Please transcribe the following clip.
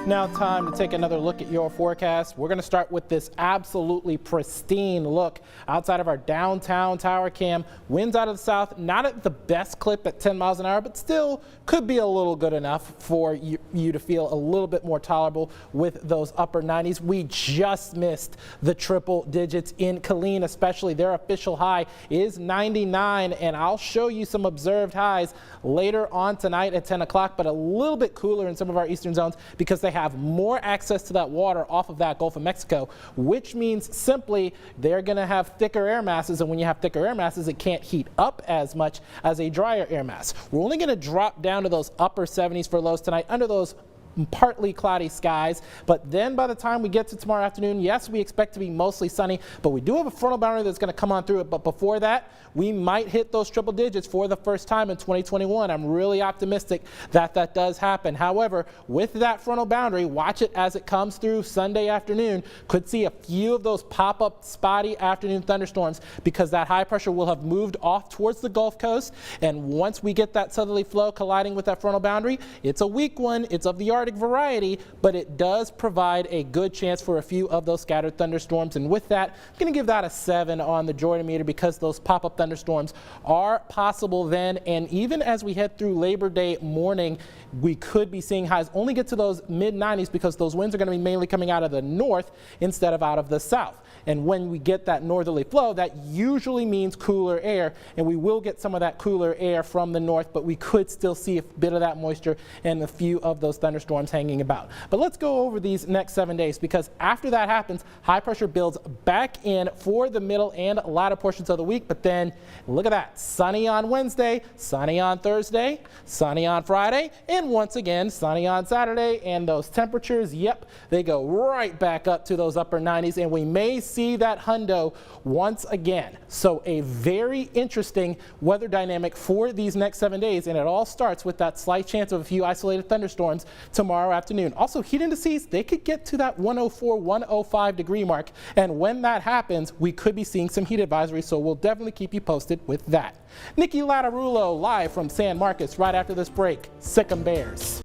Now time to take another look at your forecast. We're going to start with this absolutely pristine look outside of our downtown tower cam. Winds out of the south, not at the best clip at 10 miles an hour, but still could be a little good enough for you to feel a little bit more tolerable with those upper 90s. We just missed the triple digits in Killeen, especially. Their official high is 99, and I'll show you some observed highs later on tonight at 10 o'clock, but a little bit cooler in some of our eastern zones because they have more access to that water off of that Gulf of Mexico, which means simply they're going to have thicker air masses, and when you have thicker air masses, it can't heat up as much as a drier air mass. We're only going to drop down to those upper 70s for lows tonight under those partly cloudy skies, but then by the time we get to tomorrow afternoon, yes, we expect to be mostly sunny, but we do have a frontal boundary that's going to come on through it. But before that, we might hit those triple digits for the first time in 2021. I'm really optimistic that that does happen. However, with that frontal boundary, watch it as it comes through Sunday afternoon. Could see a few of those pop-up spotty afternoon thunderstorms because that high pressure will have moved off towards the Gulf Coast, and once we get that southerly flow colliding with that frontal boundary, it's a weak one, it's of the Arctic variety, but it does provide a good chance for a few of those scattered thunderstorms. And with that, I'm going to give that a 7 on the Jordan meter because those pop-up thunderstorms are possible then. And even as we head through Labor Day morning, we could be seeing highs only get to those mid 90s because those winds are going to be mainly coming out of the north instead of out of the south. And when we get that northerly flow, that usually means cooler air, and we will get some of that cooler air from the north, but we could still see a bit of that moisture and a few of those thunderstorms hanging about. But let's go over these next 7 days, because after that happens, high pressure builds back in for the middle and latter portions of the week. But then look at that, sunny on Wednesday, sunny on Thursday, sunny on Friday, and once again sunny on Saturday. And those temperatures, yep, they go right back up to those upper 90s, and we may see that hundo once again. So a very interesting weather dynamic for these next 7 days, and it all starts with that slight chance of a few isolated thunderstorms tomorrow afternoon. Also, heat indices, they could get to that 104, 105 degree mark, and when that happens, we could be seeing some heat advisories, so we'll definitely keep you posted with that. Nikki Lattarulo live from San Marcos right after this break. Sic 'em Bears.